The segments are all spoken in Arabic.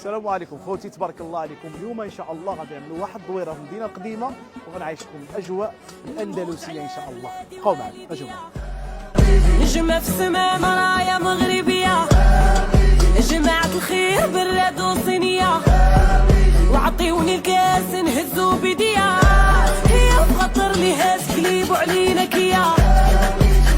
السلام عليكم خوتي، تبارك الله عليكم. اليوم ان شاء الله غادي نعملوا واحد الدويره في المدينه القديمه وغنعيشكم الاجواء الاندلسيه ان شاء الله. بقاو معنا اجوا نجمة في السماء مرايا مغربية، جماعة الخير بالراد وصينية، وعطيوني الكاس نهزو بيديا، هي خطر لي هاز كليبو علينا كيا،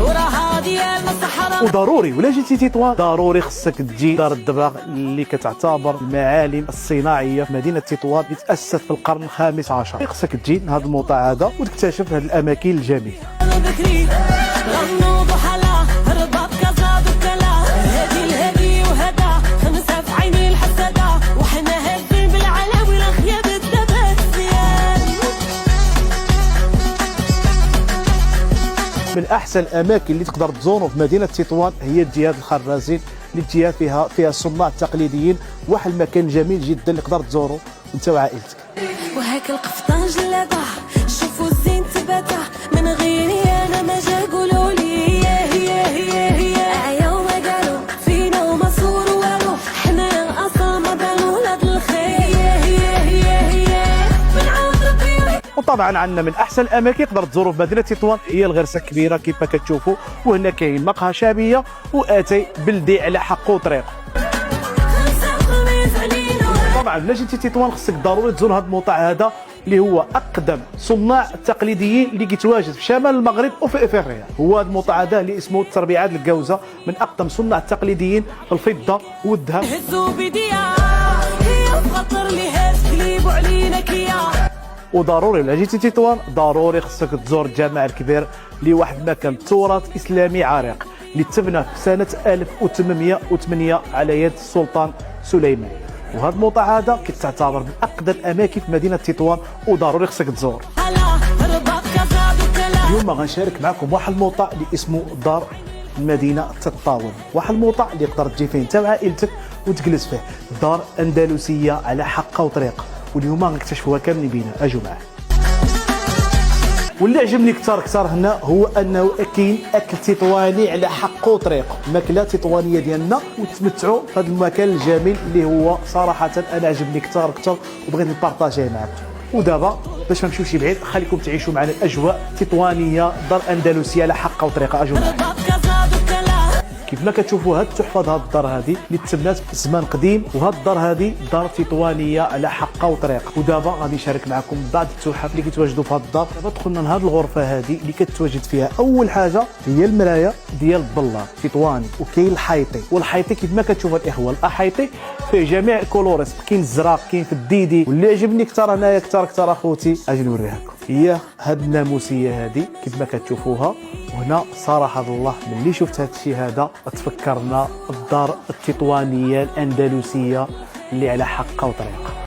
وراها ديالنا الصحراء. وضروري ولا جيتي تطوان ضروري خصك تجي دار الدباغ اللي كتعتبر المعالم الصناعيه في مدينه تطوان اللي تاسست في القرن الخامس عشر. خصك تجي لهذا الموطع هذا وتكتشف هذه الاماكن الجميله. من احسن الاماكن اللي تقدر تزوروا في مدينه تطوان هي الجهات الخرازين، اللي الجهه فيها الصناع التقليديين، واحد المكان جميل جدا اللي تقدر تزوروا انت وعائلتك. وهاك القفطان جلابه شوفوا الزين تباته، من غيري انا ما جا قولوا لي هي عيا وما قالوا فينا وما صوروا والو، حنا الاصل ما بانوا ولاد الخير هي من عند ربي. وطبعا عندنا من احسن الاماكن تقدر تزوروا في مدينه تطوان هي الغرسه الكبيره كيف ما كتشوفوا، وهنا كاين مقهى شعبيه واتي بلدي على حقه وطريقه. طبعا الا جيتي تطوان خصك ضروري تزور هذا الموطع هذا اللي هو اقدم صناع التقليديين اللي كيتواجد في شمال المغرب وفي افريقيا. هو هذا الموطع هذا اللي اسمه التربيعات الكوزه، من اقدم صناع التقليديين الفضه والذهب. وضروري الا جيتي تطوان ضروري خصك تزور الجامع الكبير اللي واحد المكان تراث اسلامي عريق اللي تبنى في سنه 1808 على يد السلطان سليمان. وهذا الموطع هذا كتعتبر من اقدم الاماكن في مدينه تطوان وضروري خصك تزور. اليوم غنشارك معكم واحد الموطع اللي اسمه دار المدينه تطاول، واحد الموطع اللي تقدر تجي فيه انت وعائلتك وتجلس فيه، دار اندلسيه على حقه وطريقه، واليوم غنكتشفوها كاملين بينا. اجوا معايا. واللي عجبني كثر هنا هو انه كاين اكل تطواني على حقه وطريقه، ماكله تطوانيه ديالنا، وتمتعوا في هذا المكان الجميل اللي هو صراحه انا عجبني كثر وبغيت نبارطاجيه معكم. ودابا باش ما نمشيوش بعيد خليكم تعيشوا معنا الاجواء التطوانيه، دار اندلسيه على حقه وطريقه. اجوا معايا. كيف ما كتشوفوا هاد التحفه هاد الدار هذه اللي تبنات في زمان قديم، وهاد الدار هذه دار تطوانيه على حقه وطريقه. ودابا غادي نشارك معكم بعض التحف اللي كيتواجدوا في هاد الدار. دابا دخلنا لهاد الغرفه هذه اللي كتواجد فيها اول حاجه هي المرايه ديال الظلام تطواني، وكاين الحيطي. والحيطي كيف ما كتشوفوا الاخوه الحيطي فيه جميع الكولوريس، كاين الزرق كاين في الديدي. واللي عجبني كثر هنايا كثر اخوتي اجي نوريها لكم هي هاد الناموسيه هذه كيف ما كتشوفوها. وهنا صراحه الله ملي شفت هاد الشيء هذا تفكرنا الدار التطوانيه الاندلسيه اللي على حقه وطريقه.